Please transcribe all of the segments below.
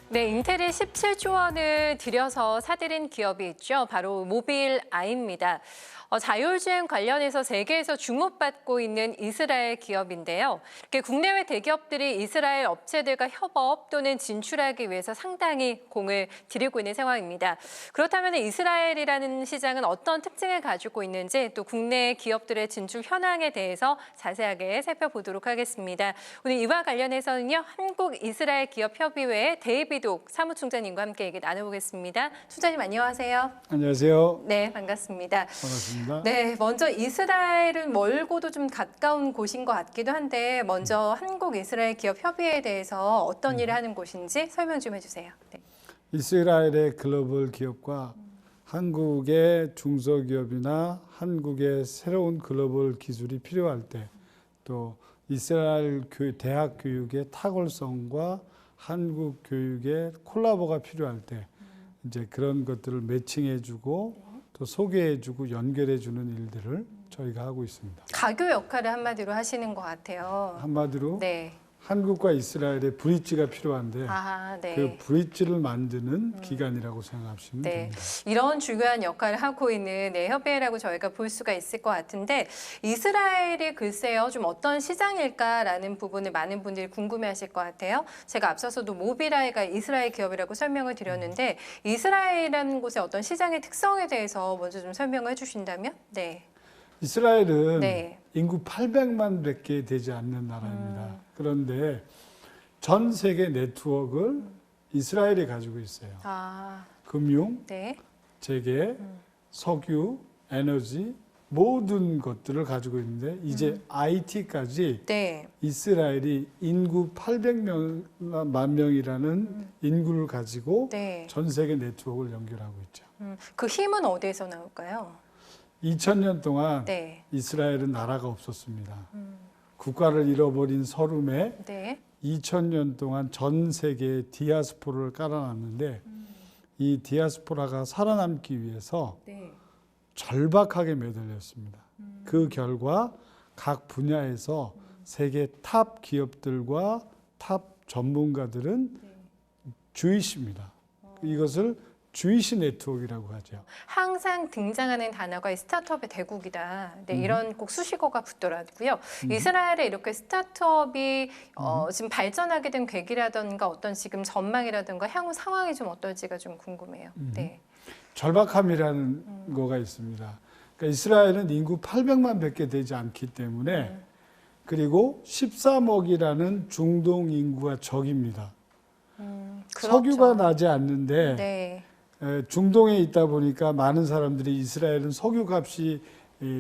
네, 인텔이 17조 원을 들여서 사들인 기업이 있죠. 바로 모빌아이입니다. 자율주행 관련해서 세계에서 주목받고 있는 이스라엘 기업인데요. 이렇게 국내외 대기업들이 이스라엘 업체들과 협업 또는 진출하기 위해서 상당히 공을 들이고 있는 상황입니다. 그렇다면 이스라엘이라는 시장은 어떤 특징을 가지고 있는지 또 국내 기업들의 진출 현황에 대해서 자세하게 살펴보도록 하겠습니다. 오늘 이와 관련해서는요, 한국-이스라엘 기업협의회 데이비독 사무총장님과 함께 얘기 나눠보겠습니다. 총장님 안녕하세요. 안녕하세요. 네, 반갑습니다. 반갑습니다. 네, 먼저 이스라엘은 멀고도 좀 가까운 곳인 것 같기도 한데 먼저 한국-이스라엘 기업협의회에 대해서 어떤 일을 하는 곳인지 설명 좀 해주세요. 네. 이스라엘의 글로벌 기업과 한국의 중소기업이나 한국의 새로운 글로벌 기술이 필요할 때 또 이스라엘 대학 교육의 탁월성과 한국 교육의 콜라보가 필요할 때 이제 그런 것들을 매칭해주고 또 소개해주고 연결해주는 일들을 저희가 하고 있습니다. 가교 역할을 한마디로 하시는 것 같아요. 한마디로 네. 한국과 이스라엘의 브릿지가 필요한데 네. 그 브릿지를 만드는 기관이라고 생각하시면 네. 됩니다. 이런 중요한 역할을 하고 있는 협의회라고 저희가 볼 수가 있을 것 같은데 이스라엘이 글쎄요 좀 어떤 시장일까라는 부분을 많은 분들이 궁금해하실 것 같아요. 제가 앞서서도 모빌아이가 이스라엘 기업이라고 설명을 드렸는데 이스라엘이라는 곳의 어떤 시장의 특성에 대해서 먼저 좀 설명을 해주신다면? 네. 이스라엘은 네. 인구 800만밖에 되지 않는 나라입니다. 그런데 전 세계 네트워크를 이스라엘이 가지고 있어요. 금융, 네. 재계, 석유, 에너지 모든 것들을 가지고 있는데 이제 IT까지 네. 이스라엘이 인구 800만 명이라는 인구를 가지고 네. 전 세계 네트워크를 연결하고 있죠. 그 힘은 어디에서 나올까요? 2000년 동안 네. 이스라엘은 나라가 없었습니다. 국가를 잃어버린 서름에 네. 2000년 동안 전 세계에 디아스포라를 깔아놨는데 이 디아스포라가 살아남기 위해서 네. 절박하게 매달렸습니다. 그 결과 각 분야에서 세계 탑 기업들과 탑 전문가들은 주이시입니다. 이것을 주이시 네트워크라고 하죠. 항상 등장하는 단어가 스타트업의 대국이다. 네, 이런 꼭 수식어가 붙더라고요. 이스라엘에 이렇게 스타트업이 지금 발전하게 된 계기라든가 어떤 지금 전망이라든가 향후 상황이 좀 어떨지가 좀 궁금해요. 네. 절박함이라는 거가 있습니다. 그러니까 이스라엘은 인구 800만 밖에 되지 않기 때문에 그리고 13억이라는 중동 인구가 적입니다. 그렇죠. 석유가 나지 않는데 네. 중동에 있다 보니까 많은 사람들이 이스라엘은 석유 값이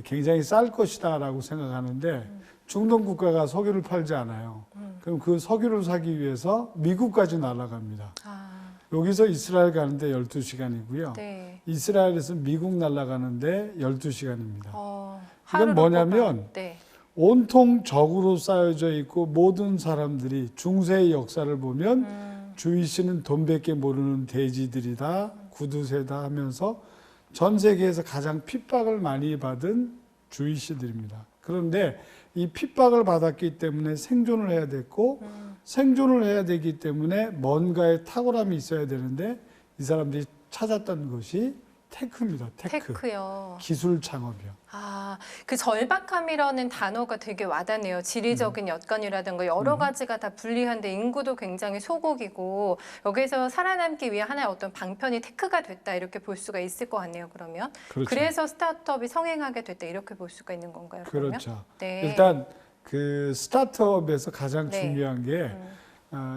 굉장히 쌀 것이다라고 생각하는데 중동 국가가 석유를 팔지 않아요. 그럼 그 석유를 사기 위해서 미국까지 날아갑니다. 여기서 이스라엘 가는데 12시간이고요. 네. 이스라엘에서 미국 날아가는데 12시간입니다. 하루를 이건 뭐냐면 네. 온통 적으로 쌓여져 있고 모든 사람들이 중세의 역사를 보면 주이시는 돈밖에 모르는 돼지들이다, 구두쇠다 하면서 전 세계에서 가장 핍박을 많이 받은 주이시들입니다. 그런데 이 핍박을 받았기 때문에 생존을 해야 됐고 생존을 해야 되기 때문에 뭔가의 탁월함이 있어야 되는데 이 사람들이 찾았던 것이 테크입니다. 테크요. 기술 창업이요. 그 절박함이라는 단어가 되게 와닿네요. 지리적인 여건이라든가 여러 가지가 다 불리한데 인구도 굉장히 소국이고 여기서 살아남기 위해 하나의 어떤 방편이 테크가 됐다 이렇게 볼 수가 있을 것 같네요. 그러면 그렇죠. 그래서 스타트업이 성행하게 됐다 이렇게 볼 수가 있는 건가요? 그러면? 그렇죠. 네. 일단 그 스타트업에서 가장 네. 중요한 게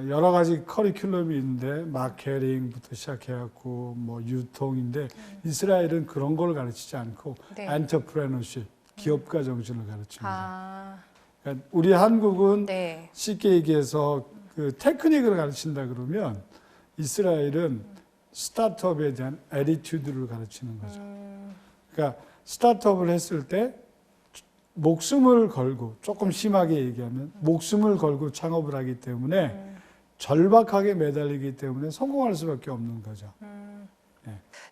여러 가지 커리큘럼이 있는데 마케팅부터 시작해갖고 뭐 유통인데 이스라엘은 그런 걸 가르치지 않고 네. 엔터프레너십, 기업가 정신을 가르칩니다. 그러니까 우리 한국은 네. 쉽게 얘기해서 그 테크닉을 가르친다 그러면 이스라엘은 스타트업에 대한 애티튜드를 가르치는 거죠. 그러니까 스타트업을 했을 때 목숨을 걸고 조금 심하게 얘기하면 목숨을 걸고 창업을 하기 때문에 절박하게 매달리기 때문에 성공할 수밖에 없는 거죠.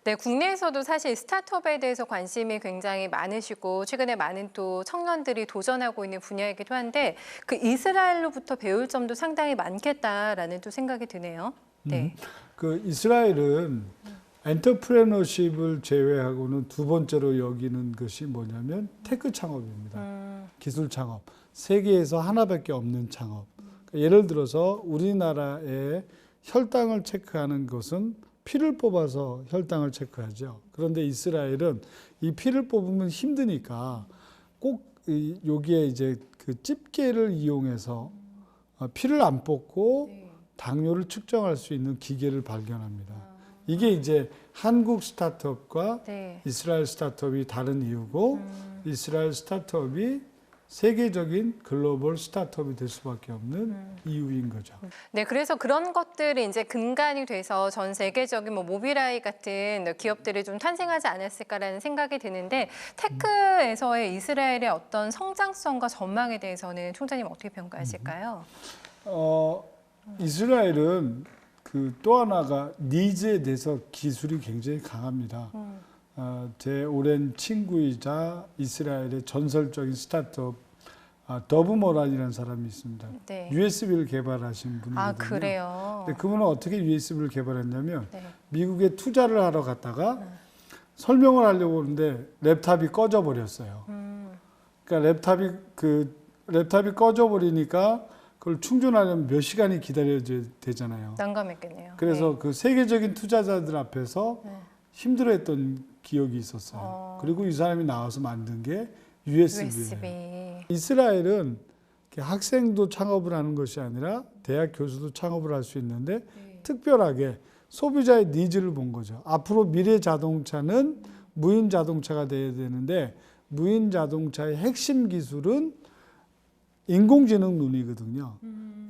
네, 국내에서도 사실 스타트업에 대해서 관심이 굉장히 많으시고 최근에 많은 또 청년들이 도전하고 있는 분야이기도 한데 그 이스라엘로부터 배울 점도 상당히 많겠다라는 또 생각이 드네요. 네. 그 이스라엘은 엔터프레너십을 제외하고는 두 번째로 여기는 것이 뭐냐면 테크 창업입니다. 기술 창업. 세계에서 하나밖에 없는 창업. 그러니까 예를 들어서 우리나라의 혈당을 체크하는 것은 피를 뽑아서 혈당을 체크하죠. 그런데 이스라엘은 이 피를 뽑으면 힘드니까 꼭 여기에 이제 그 집게를 이용해서 피를 안 뽑고 당뇨를 측정할 수 있는 기계를 발견합니다. 이게 이제 한국 스타트업과 네. 이스라엘 스타트업이 다른 이유고 이스라엘 스타트업이 세계적인 글로벌 스타트업이 될 수밖에 없는 이유인 거죠. 네, 그래서 그런 것들이 이제 근간이 돼서 전 세계적인 뭐 모빌아이 같은 기업들이 좀 탄생하지 않았을까라는 생각이 드는데 테크에서의 이스라엘의 어떤 성장성과 전망에 대해서는 총장님 어떻게 평가하실까요? 이스라엘은 그 또 하나가 니즈에 대해서 기술이 굉장히 강합니다. 제 오랜 친구이자 이스라엘의 전설적인 스타트업 더브모란이라는 사람이 있습니다. 네. USB를 개발하신 분이거든요. 아, 그래요? 근데 그분은 어떻게 USB를 개발했냐면 네. 미국에 투자를 하러 갔다가 설명을 하려고 하는데 랩탑이 꺼져 버렸어요. 그러니까 랩탑이 꺼져 버리니까 그걸 충전하려면 몇 시간이 기다려야 되잖아요. 난감했겠네요. 그래서 네. 그 세계적인 투자자들 앞에서 힘들어했던 기억이 있었어요. 그리고 이 사람이 나와서 만든 게 USB예요. USB. 이스라엘은 학생도 창업을 하는 것이 아니라 대학 교수도 창업을 할 수 있는데 특별하게 소비자의 니즈를 본 거죠. 앞으로 미래 자동차는 무인 자동차가 돼야 되는데 무인 자동차의 핵심 기술은 인공지능 눈이거든요.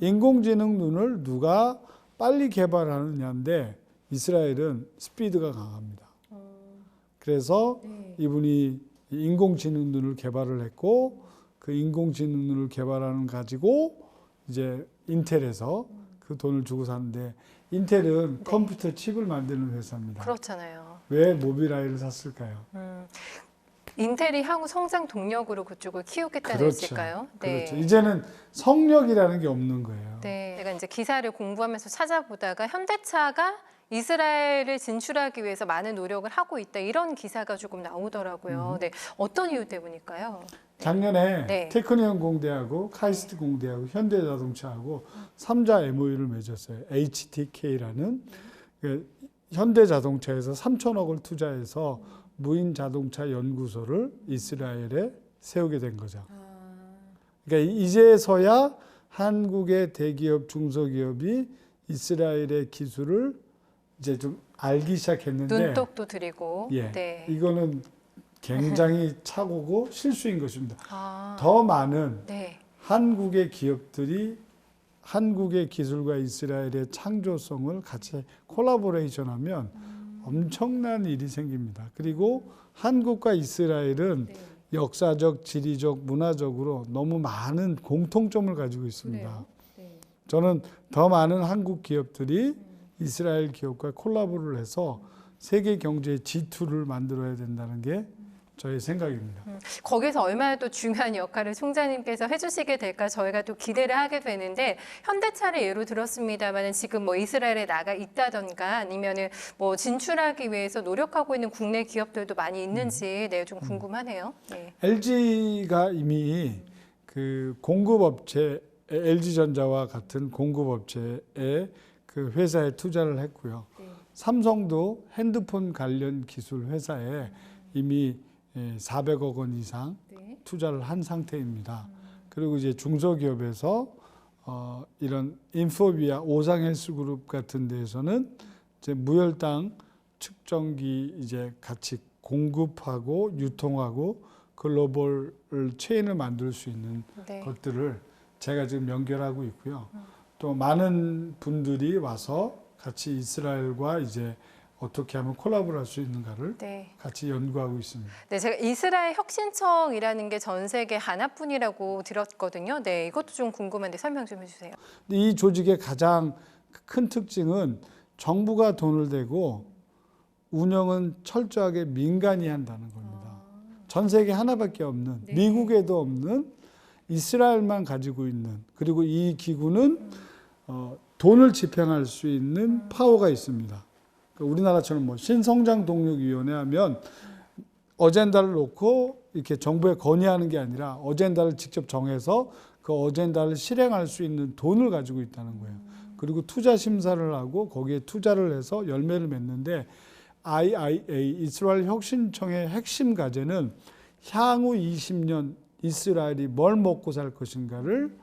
인공지능 눈을 누가 빨리 개발하느냐인데 이스라엘은 스피드가 강합니다. 그래서 이분이 인공지능 눈을 개발을 했고 그 인공지능 눈을 개발하는 가지고 이제 인텔에서 그 돈을 주고 샀는데 인텔은 컴퓨터 칩을 만드는 회사입니다. 그렇잖아요. 왜 모빌아이를 샀을까요? 인텔이 향후 성장 동력으로 그쪽을 키우겠다는 그렇죠. 뜻일까요? 그렇죠. 이제는 성역이라는 게 없는 거예요. 네. 제가 이제 기사를 공부하면서 찾아보다가 현대차가 이스라엘을 진출하기 위해서 많은 노력을 하고 있다. 이런 기사가 조금 나오더라고요. 네. 어떤 이유 때문일까요? 작년에 네. 테크니온 공대하고 카이스트 공대하고 현대자동차하고 3자 MOU를 맺었어요. HTK라는 현대자동차에서 3천억을 투자해서 무인 자동차 연구소를 이스라엘에 세우게 된 거죠. 그러니까 이제서야 한국의 대기업, 중소기업이 이스라엘의 기술을 이제 좀 알기 시작했는데 눈독도 들이고. 예, 네. 이거는 굉장히 착오고 실수인 것입니다. 아, 더 많은 네. 한국의 기업들이 한국의 기술과 이스라엘의 창조성을 같이 콜라보레이션하면 엄청난 일이 생깁니다. 그리고 한국과 이스라엘은 역사적, 지리적, 문화적으로 너무 많은 공통점을 가지고 있습니다. 저는 더 많은 한국 기업들이 이스라엘 기업과 콜라보를 해서 세계 경제의 G2를 만들어야 된다는 게 저의 생각입니다. 거기서 얼마나 또 중요한 역할을 총장님께서 해주시게 될까 저희가 또 기대를 하게 되는데 현대차를 예로 들었습니다만 지금 뭐 이스라엘에 나가 있다던가 아니면은 뭐 진출하기 위해서 노력하고 있는 국내 기업들도 많이 있는지 네, 좀 궁금하네요. 네. LG가 이미 그 공급업체 LG전자와 같은 공급업체에 그 회사에 투자를 했고요. 삼성도 핸드폰 관련 기술 회사에 이미 400억 원 이상 투자를 한 상태입니다. 그리고 이제 중소기업에서 이런 인포비아 오상헬스그룹 같은 데에서는 이제 무혈당 측정기 이제 같이 공급하고 유통하고 글로벌 체인을 만들 수 있는 네. 것들을 제가 지금 연결하고 있고요. 또 많은 분들이 와서 같이 이스라엘과 이제 어떻게 하면 콜라보를 할 수 있는가를 네. 같이 연구하고 있습니다. 네, 제가 이스라엘 혁신청이라는 게 전 세계 하나뿐이라고 들었거든요. 네, 이것도 좀 궁금한데 설명 좀 해주세요. 이 조직의 가장 큰 특징은 정부가 돈을 대고 운영은 철저하게 민간이 한다는 겁니다. 전 세계 하나밖에 없는 미국에도 없는 이스라엘만 가지고 있는 그리고 이 기구는 돈을 집행할 수 있는 파워가 있습니다. 그러니까 우리나라처럼 뭐 신성장동력위원회 하면 어젠다를 놓고 이렇게 정부에 건의하는 게 아니라 어젠다를 직접 정해서 그 어젠다를 실행할 수 있는 돈을 가지고 있다는 거예요. 그리고 투자 심사를 하고 거기에 투자를 해서 열매를 맺는데 IIA 이스라엘 혁신청의 핵심 과제는 향후 20년 이스라엘이 뭘 먹고 살 것인가를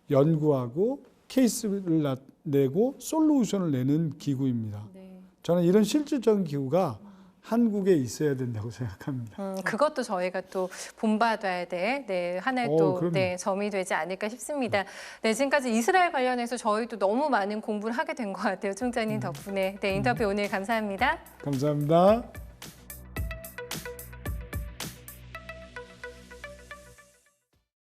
연구하고 케이스를 내고 솔루션을 내는 기구입니다. 네. 저는 이런 실질적인 기구가 한국에 있어야 된다고 생각합니다. 그것도 저희가 또 본받아야 될 하나의 또 그럼요. 점이 되지 않을까 싶습니다. 네, 지금까지 이스라엘 관련해서 저희도 너무 많은 공부를 하게 된 것 같아요. 총장님 덕분에. 네, 인터뷰 오늘 감사합니다. 감사합니다.